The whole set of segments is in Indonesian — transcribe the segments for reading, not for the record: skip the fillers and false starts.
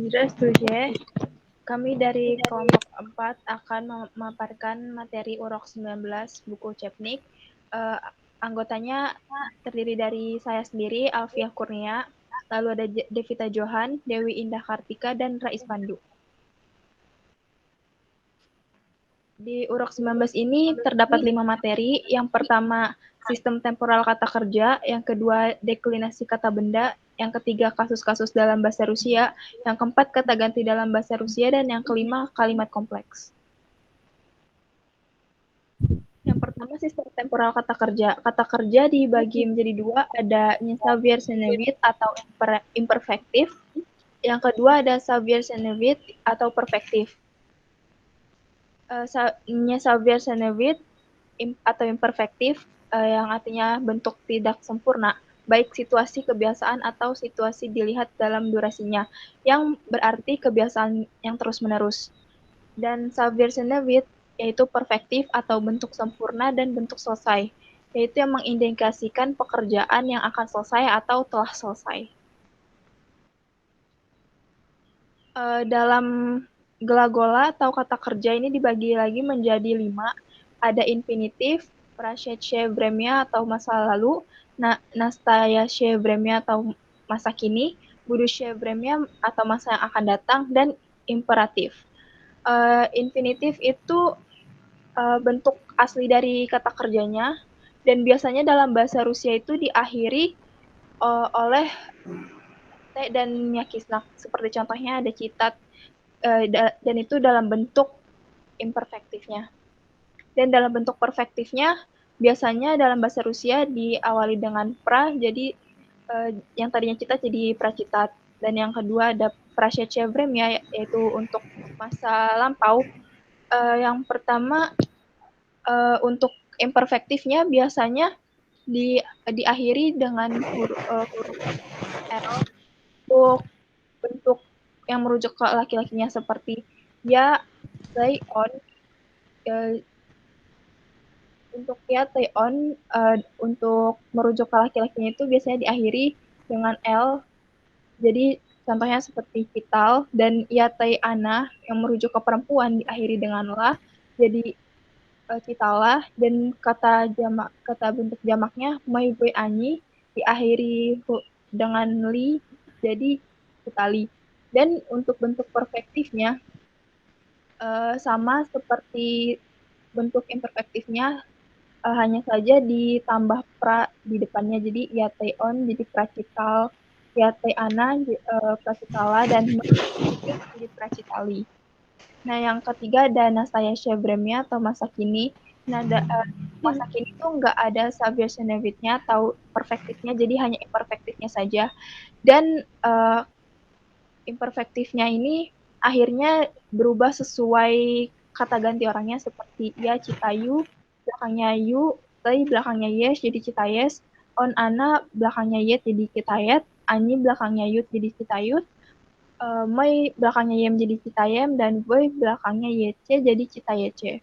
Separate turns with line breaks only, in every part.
Здравствуйте. Kami dari kelompok 4 akan memaparkan materi UROK 19 buku Cepnik. Anggotanya terdiri dari saya sendiri, Alfiah Kurnia, lalu ada Devita Johan, Dewi Indah Kartika, dan Rais Pandu. Di UROK 19 ini terdapat 5 materi. Yang pertama, sistem temporal kata kerja. Yang kedua, deklinasi kata benda. Yang ketiga, kasus-kasus dalam bahasa Rusia. Yang keempat, kata ganti dalam bahasa Rusia. Dan yang kelima, kalimat kompleks. Yang pertama, sistem temporal kata kerja. Kata kerja dibagi menjadi dua, ada Xavier-Senevit atau imperfektif. Yang kedua ada Xavier-Senevit atau perfektif. Xavier-Senevit atau imperfektif yang artinya bentuk tidak sempurna, baik situasi kebiasaan atau situasi dilihat dalam durasinya, yang berarti kebiasaan yang terus-menerus. Dan Xavier-Senevit yaitu perfektif atau bentuk sempurna dan bentuk selesai, yaitu yang mengindikasikan pekerjaan yang akan selesai atau telah selesai. Dalam gelagola atau kata kerja ini dibagi lagi menjadi 5. Ada infinitif, prasetya vremya atau masa lalu, nastaya vremya atau masa kini, budusya vremya atau masa yang akan datang, dan imperatif. Infinitif itu bentuk asli dari kata kerjanya, dan biasanya dalam bahasa Rusia itu diakhiri oleh T dan nyakisnak. Seperti contohnya ada citat, dan itu dalam bentuk imperfektifnya. Dan dalam bentuk perfektifnya, biasanya dalam bahasa Rusia diawali dengan pra, jadi yang tadinya citat jadi pracitat. Dan yang kedua ada prasetya vremya, yaitu untuk masa lampau. Yang pertama, untuk imperfektifnya biasanya diakhiri dengan huruf L untuk bentuk yang merujuk ke laki-lakinya seperti ya, they, on. Untuk ya, they, on, untuk merujuk ke laki-lakinya itu biasanya diakhiri dengan L. Jadi contohnya seperti vital, dan ya, they, ana yang merujuk ke perempuan diakhiri dengan la. Jadi vitala, dan kata bentuk jamaknya my boy ani diakhiri dengan li, jadi vitali. Dan untuk bentuk perfektifnya sama seperti bentuk imperfektifnya, hanya saja ditambah pra di depannya, jadi ya, they, on jadi pracital, ya, they, ana pracitala, dan jadi pracitali. Nah, yang ketiga ada nastaya vremya atau masa kini. Nah, masa kini itu nggak ada Xavier-Senevitnya atau perfektifnya, jadi hanya imperfektifnya saja. Dan imperfektifnya ini akhirnya berubah sesuai kata ganti orangnya, seperti ya, citayu, belakangnya yu, tei belakangnya yes jadi citayes, on ana belakangnya yet jadi kitayet, ani belakangnya yut jadi citayut, Mei belakangnya yem jadi citayem, dan boy belakangnya yece jadi citayece.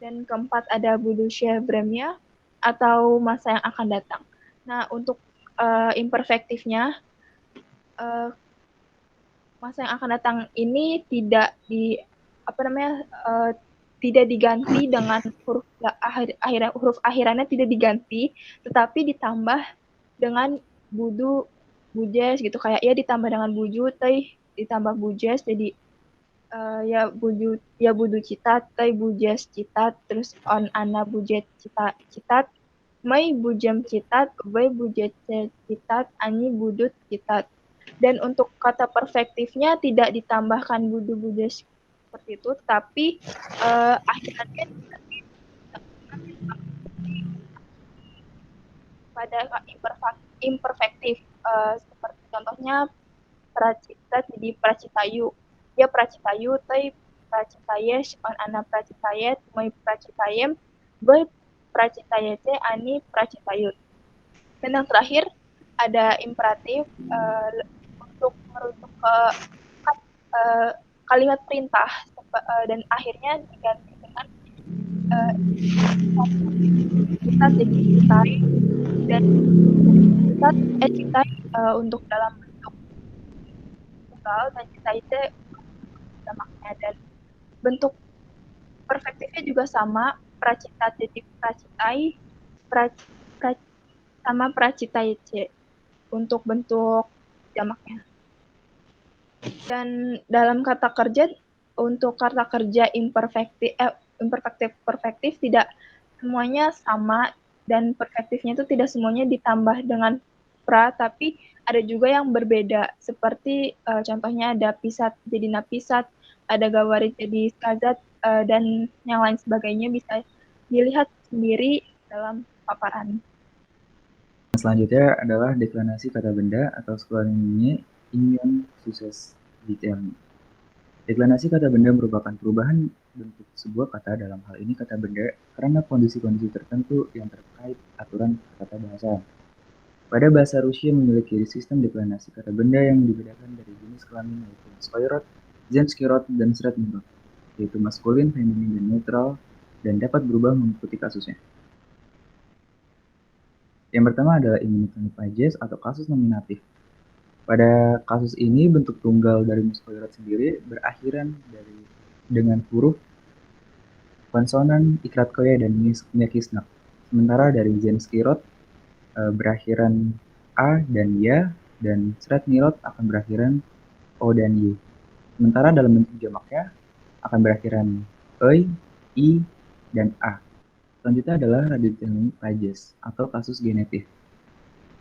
Dan keempat ada budusya vremya atau masa yang akan datang. Nah, untuk imperfektifnya, masa yang akan datang ini tidak tidak diganti dengan huruf akhirannya tidak diganti, tetapi ditambah dengan bujes gitu, kayak ya ditambah dengan buju, teh ditambah bujes, jadi ya budu citat, teh bujes citat, terus on ana bujet citat, mai bujem citat, wei bujet citat, ani budut citat. Dan untuk kata perfektifnya tidak ditambahkan budu-budes seperti itu, tapi akhirnya pada imperfektif, seperti contohnya pracita jadi pracitayu, ya pracitayu, tei pracitayesh, on ana pracitayet, mai pracitayem, boy pracitayete, ani pracitayut. Dan yang terakhir ada imperatif, untuk merujuk ke kalimat perintah, dan akhirnya diganti dengan kita jadi citai, dan citai untuk dalam bentuk netral dan citai T jamaknya, dan bentuk perfektifnya juga sama, pracita titik pracitai, pra, pra, sama pracitai C untuk bentuk jamaknya. Dan dalam kata kerja, untuk kata kerja imperfektif perfektif tidak semuanya sama, dan perfektifnya itu tidak semuanya ditambah dengan pra, tapi ada juga yang berbeda, seperti contohnya ada pisat jadi napisat, ada gawarit jadi skazat, dan yang lain sebagainya bisa dilihat sendiri dalam paparan.
Selanjutnya adalah deklinasi kata benda atau sekelilingnya ingin sukses detail. Deklinasi kata benda merupakan perubahan bentuk sebuah kata, dalam hal ini kata benda, karena kondisi-kondisi tertentu yang terkait aturan kata bahasa. Pada bahasa Rusia memiliki sistem deklinasi kata benda yang dibedakan dari jenis kelamin, yaitu maskulin rod, zenski rod, dan sredni rod, yaitu maskulin, feminin, dan netral, dan dapat berubah mengikuti kasusnya. Yang pertama adalah immunitas pages atau kasus nominatif. Pada kasus ini, bentuk tunggal dari maskulin rod sendiri berakhiran dengan huruf konsonan ikrat koya dan nyakisnak. Sementara dari zenski rod berakhiran a dan ya, dan sredni rod akan berakhiran o dan y. Sementara dalam bentuk jamaknya akan berakhiran ei, i, dan a. Selanjutnya adalah radically pages atau kasus genetif.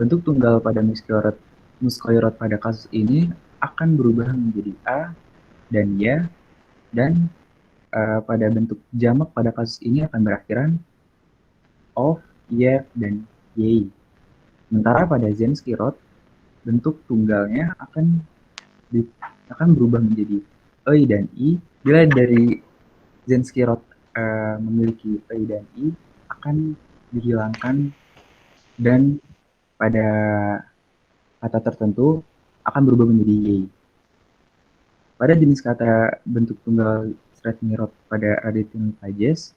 Bentuk tunggal pada muscoirot pada kasus ini akan berubah menjadi a dan ya, dan pada bentuk jamak pada kasus ini akan berakhiran of, ye, dan yei. Sementara pada zenski rod, bentuk tunggalnya akan berubah menjadi ei dan i. Bila dari zenski rod memiliki ei dan i, akan dihilangkan, dan pada kata tertentu akan berubah menjadi yei. Pada jenis kata bentuk tunggal sredni rod pada radically pages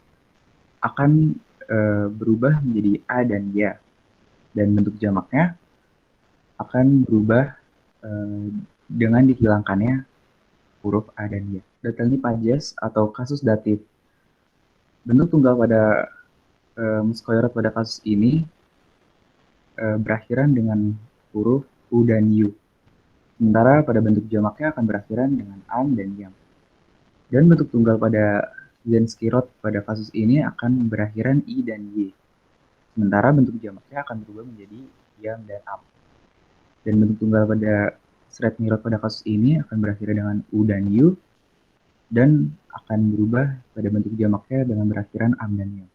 akan berubah menjadi a dan ya, dan bentuk jamaknya akan berubah dengan dihilangkannya huruf a dan ya. Radically pages atau kasus datif. Bentuk tunggal pada muscoirot pada kasus ini berakhiran dengan huruf u dan u. Sementara pada bentuk jamaknya akan berakhiran dengan am dan yam. Dan bentuk tunggal pada zenski rod pada kasus ini akan berakhiran i dan y. Sementara bentuk jamaknya akan berubah menjadi yam dan am. Dan bentuk tunggal pada sredni rod pada kasus ini akan berakhiran dengan u dan u, dan akan berubah pada bentuk jamaknya dengan berakhiran am dan yam.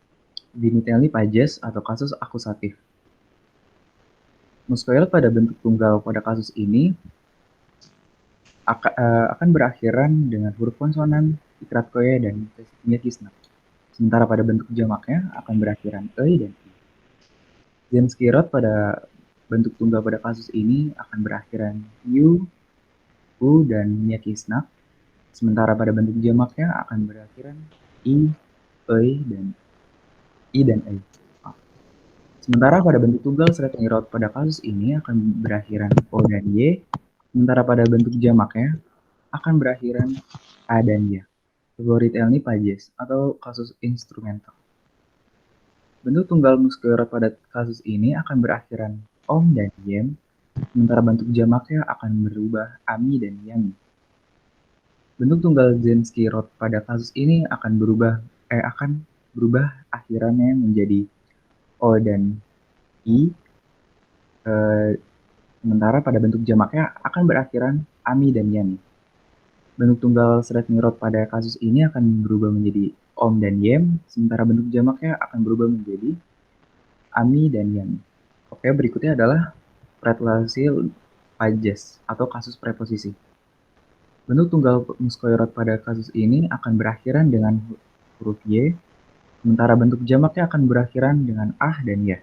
Dimitely pages atau kasus akusatif. Muscoirot pada bentuk tunggal pada kasus ini akan berakhiran dengan huruf konsonan, ikrat koya, dan nyakisnak. Sementara pada bentuk jamaknya akan berakhiran ei dan i. Zenski rod pada bentuk tunggal pada kasus ini akan berakhiran u, u, dan nyakisnak. Sementara pada bentuk jamaknya akan berakhiran i, ei, dan i dan ei. Sementara pada bentuk tunggal sredni rod pada kasus ini akan berakhiran o dan y. Sementara pada bentuk jamaknya akan berakhiran a dan ya. Algoritma pages atau kasus instrumental. Bentuk tunggal muscoirot pada kasus ini akan berakhiran om dan yem, sementara bentuk jamaknya akan berubah ami dan yami. Bentuk tunggal zenski rod pada kasus ini akan berubah akhirannya menjadi o dan i, sementara pada bentuk jamaknya akan berakhiran ami dan yami. Bentuk tunggal sredni rod pada kasus ini akan berubah menjadi om dan yem, sementara bentuk jamaknya akan berubah menjadi ami dan yami. Oke, berikutnya adalah preposisi pages atau kasus preposisi. Bentuk tunggal muscoirot pada kasus ini akan berakhiran dengan huruf y, sementara bentuk jamaknya akan berakhiran dengan ah dan ya.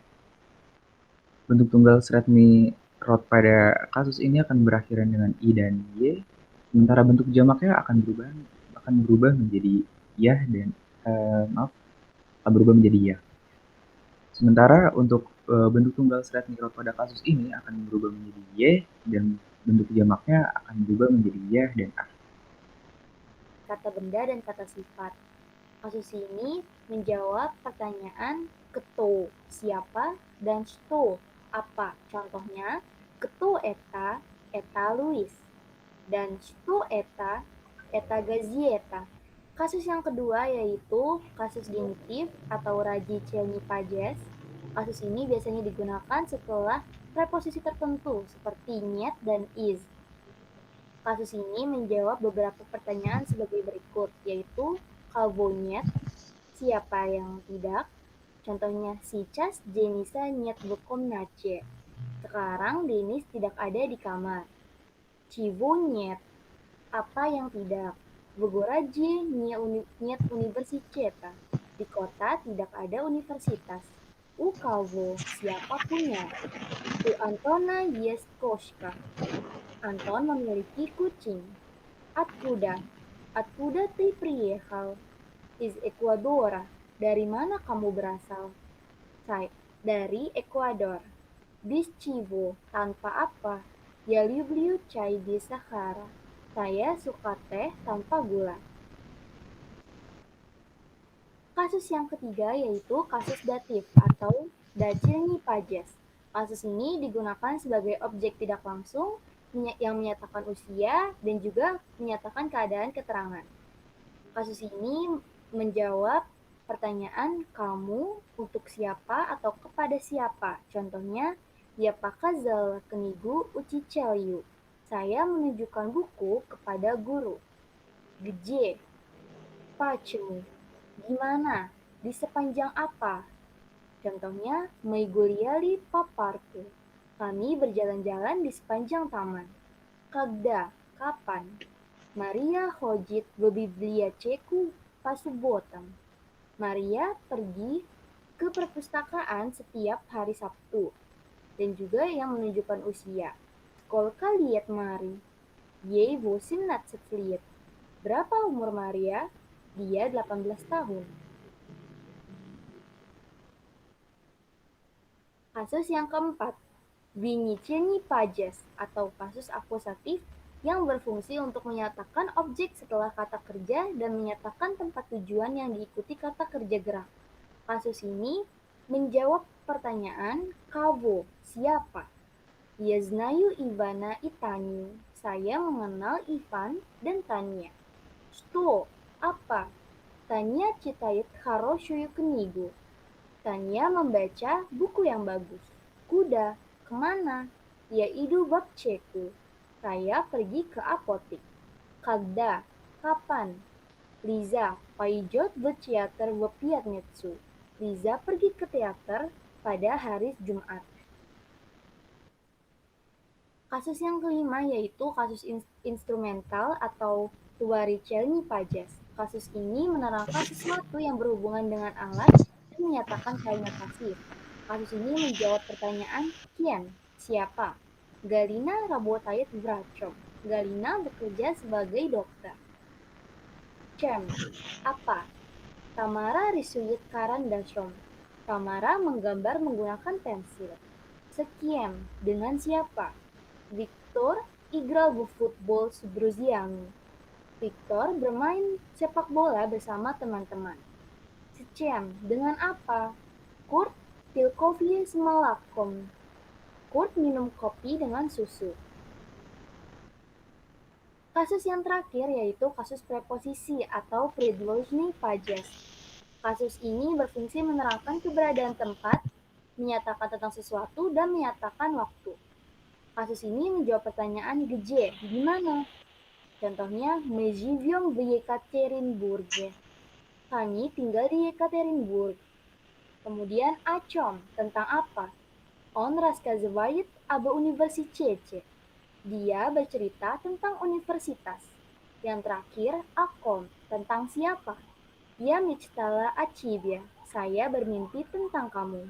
Bentuk tunggal sredni rod pada kasus ini akan berakhiran dengan i dan y, sementara bentuk jamaknya akan berubah menjadi ya dan akan berubah menjadi ya. Sementara untuk bentuk tunggal sredni rod pada kasus ini akan berubah menjadi y, dan bentuk jamaknya akan berubah menjadi ya dan a.
Kata benda dan kata sifat. Kasus ini menjawab pertanyaan keto, siapa, dan sto, apa. Contohnya, keto eta Luis, dan sto eta gazieta. Kasus yang kedua yaitu kasus genitif atau radicelny pages. Kasus ini biasanya digunakan setelah preposisi tertentu seperti niet dan is. Kasus ini menjawab beberapa pertanyaan sebagai berikut, yaitu kalvonyet, siapa yang tidak? Contohnya, сейчас Дениса нет в комнате. Sekarang Denis tidak ada di kamar. Чего нет? Apa yang tidak? В городе нет университета. Di kota tidak ada universitas. У кого? Siapa punya? У Антона есть кошка. Anton memiliki kucing. Откуда? Откуда ты приехал? Из Ecuador. Dari mana kamu berasal? Saya dari Ekuador. Без чего? Tanpa apa? Я люблю чай без сахара. Saya suka teh tanpa gula. Kasus yang ketiga yaitu kasus datif atau dacilny pages. Kasus ini digunakan sebagai objek tidak langsung yang menyatakan usia dan juga menyatakan keadaan keterangan. Kasus ini menjawab pertanyaan kamu untuk siapa atau kepada siapa. Contohnya, я показала книгу учителю. Saya menunjukkan buku kepada guru. Где? Почему? Gimana? Di sepanjang apa? Contohnya, мы гуляли по парку. Kami berjalan-jalan di sepanjang taman. Когда? Kapan? Maria ходит в библиотеку по субботам. Maria pergi ke perpustakaan setiap hari Sabtu. Dan juga yang menunjukkan usia. Сколько лет Мари? Ей 18 лет. Berapa umur Maria? Dia 18 tahun. Kasus yang keempat, Винительный pages atau kasus akusatif yang berfungsi untuk menyatakan objek setelah kata kerja dan menyatakan tempat tujuan yang diikuti kata kerja gerak. Kasus ini menjawab pertanyaan kavo, siapa? Я знаю Ивана и Таню. Saya mengenal Ivan dan Tanya. Что? Apa? Tanya читает хорошую книгу. Tanya membaca buku yang bagus. Kuda, kemana? Я иду в аптеку. Saya pergi ke apotik. Когда? Kapan? Лиза пойдет в театр в пятницу. Liza pergi ke teater pada hari Jumat. Kasus yang kelima yaitu kasus instrumental atau tuaricelny pages. Kasus ini menerangkan sesuatu yang berhubungan dengan alat dan menyatakan kalimat pasif. Kasus ini menjawab pertanyaan kian, siapa? Galina работает врачом. Galina bekerja sebagai dokter. Чем? Apa? Tamara рисует карандашом. Tamara menggambar menggunakan pensil. С кем? Dengan siapa? Victor играл в футбол с друзьями. Victor bermain sepak bola bersama teman-teman. С чем? Dengan apa? Kurt pil кофе с молоком. Kurt minum kopi dengan susu. Kasus yang terakhir yaitu kasus preposisi atau предложный pages. Kasus ini berfungsi menerangkan keberadaan tempat, menyatakan tentang sesuatu, dan menyatakan waktu. Kasus ini menjawab pertanyaan где, di mana. Contohnya, мы живем в Екатеринбурге. Kami tinggal di Yekaterinburg. Kemudian о чем, tentang apa. Он рассказывает об университете. Dia bercerita tentang universitas. Yang terakhir, о ком, tentang siapa. Я мечтала о тебе. Saya bermimpi tentang kamu.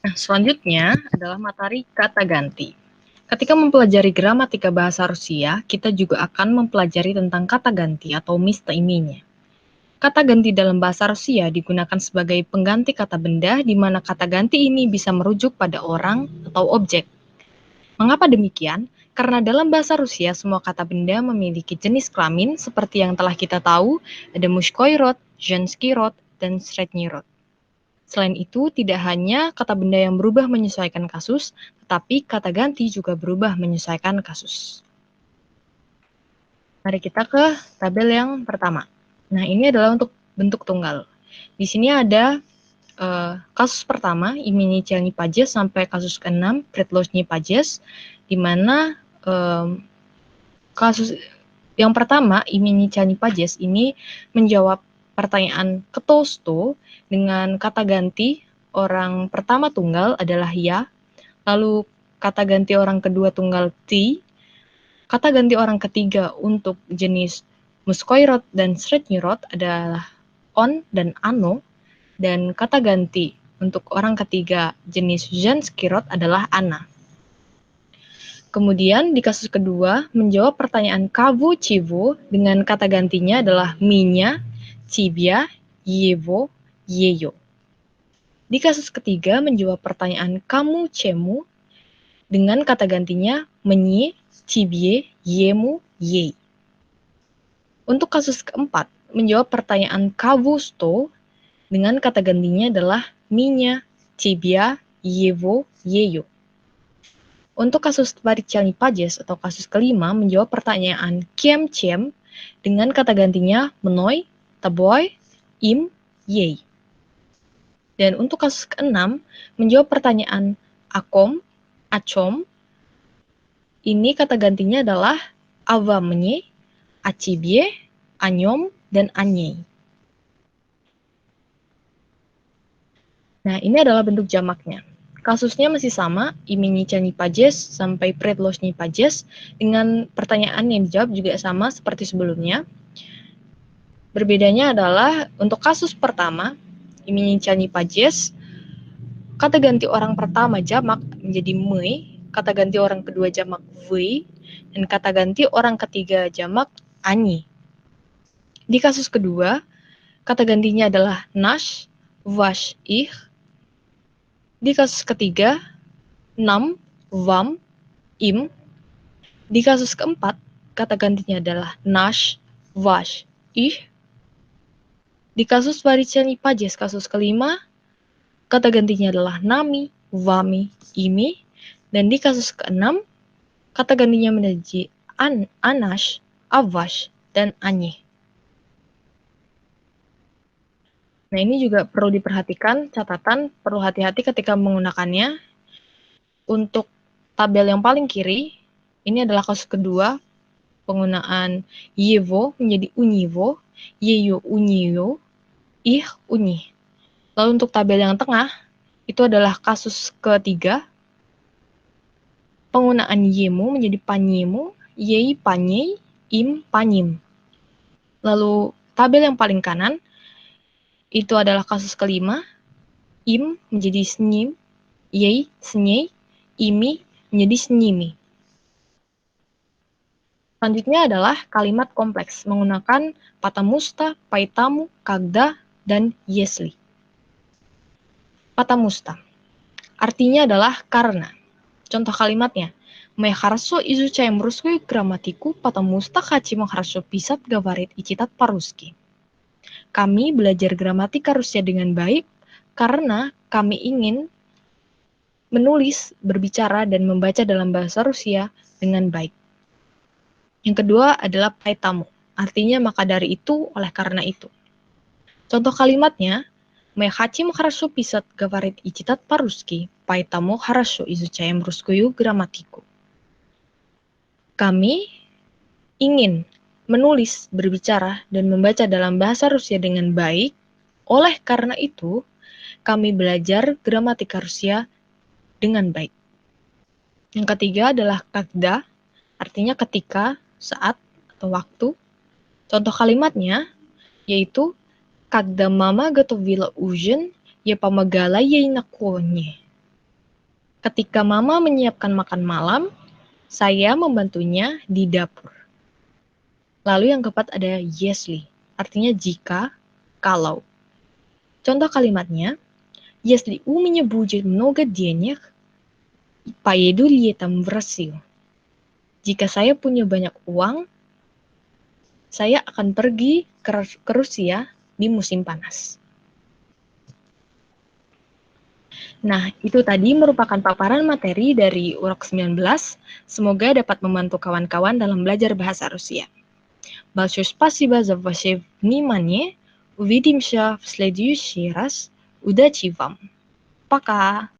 Nah, selanjutnya adalah materi kata ganti. Ketika mempelajari gramatika bahasa Rusia, kita juga akan mempelajari tentang kata ganti atau местоимение. Kata ganti dalam bahasa Rusia digunakan sebagai pengganti kata benda, di mana kata ganti ini bisa merujuk pada orang atau objek. Mengapa demikian? Karena dalam bahasa Rusia semua kata benda memiliki jenis kelamin seperti yang telah kita tahu, ada mushkoy rod, женский род, dan средний род. Selain itu, tidak hanya kata benda yang berubah menyesuaikan kasus, tetapi kata ganti juga berubah menyesuaikan kasus. Mari kita ke tabel yang pertama. Nah, ini adalah untuk bentuk tunggal. Di sini ada kasus pertama, имени Pajes, sampai kasus ke-6, предложение Pajes, di mana kasus yang pertama, имени Pajes, ini menjawab pertanyaan кто что dengan kata ganti orang pertama tunggal adalah ya, lalu kata ganti orang kedua tunggal ty, kata ganti orang ketiga untuk jenis mushkoy rod dan средний род adalah on dan ano, dan kata ganti untuk orang ketiga jenis женский род adalah Ana. Kemudian di kasus kedua menjawab pertanyaan kavo, чего dengan kata gantinya adalah меня, тебя, его, ее. Di kasus ketiga menjawab pertanyaan kamu, чему dengan kata gantinya мне, тебе, ему, ей. Untuk kasus keempat menjawab pertanyaan kavo, что dengan kata gantinya adalah меня, тебя, его, ее. Untuk kasus varichalny Pajes atau kasus kelima menjawab pertanyaan кем, чем dengan kata gantinya mной, тобой, им, ей. Dan untuk kasus keenam menjawab pertanyaan akom, acom, ini kata gantinya adalah ава мне, о тебе, о нем, dan о ней. Nah, ini adalah bentuk jamaknya. Kasusnya masih sama, имени Pajes sampai предложение Pajes, dengan pertanyaan yang dijawab juga sama seperti sebelumnya. Berbedanya adalah untuk kasus pertama, имени Pajes, kata ganti orang pertama jamak menjadi мы, kata ganti orang kedua jamak вы, dan kata ganti orang ketiga jamak они. Di kasus kedua, kata gantinya adalah наш, ваш, их. Di kasus ketiga, нам, вам, им. Di kasus keempat, kata gantinya adalah наш, ваш, их. Di kasus varichalny Pajes kasus kelima, kata gantinya adalah nami, vami, imi. Dan di kasus keenam, kata gantinya menjadi anash, avash, dan anye. Nah, ini juga perlu diperhatikan, catatan, perlu hati-hati ketika menggunakannya. Untuk tabel yang paling kiri, ini adalah kasus kedua, penggunaan yevo menjadi univo, yeyo uniyo, ih uni. Lalu untuk tabel yang tengah, itu adalah kasus ketiga, penggunaan yemu menjadi panyemu, yei panyei, im panyim. Lalu tabel yang paling kanan, itu adalah kasus kelima, im menjadi senyim, yei senyei, imi menjadi senyimi. Selanjutnya adalah kalimat kompleks menggunakan patamusta, paitamu, kagda, dan yesli. Patamusta artinya adalah karena. Contoh kalimatnya, мы хорошо изучаем русскую грамматику, потому что хотим хорошо писать, говорить и читать по-русски. Kami belajar gramatika Rusia dengan baik karena kami ingin menulis, berbicara, dan membaca dalam bahasa Rusia dengan baik. Yang kedua adalah paitamu, artinya maka dari itu, oleh karena itu. Contoh kalimatnya, мы хотим хорошо писать, говорить и читать по-русски, поэтому хорошо изучаем русскую грамматику. Kami ingin menulis, berbicara, dan membaca dalam bahasa Rusia dengan baik. Oleh karena itu, kami belajar gramatika Rusia dengan baik. Yang ketiga adalah когда, artinya ketika, saat, atau waktu. Contoh kalimatnya yaitu когда мама готовила ужин, я помогала ей на кухне. Ketika mama menyiapkan makan malam, saya membantunya di dapur. Lalu yang keempat ada если, artinya jika, kalau. Contoh kalimatnya, если у меня будет много денег, поеду летом в Россию. Jika saya punya banyak uang, saya akan pergi ke Rusia di musim panas. Nah, itu tadi merupakan paparan materi dari UROK 19. Semoga dapat membantu kawan-kawan dalam belajar bahasa Rusia. Большое спасибо за ваше внимание. Увидимся в следующий раз. Удачи вам. Пока!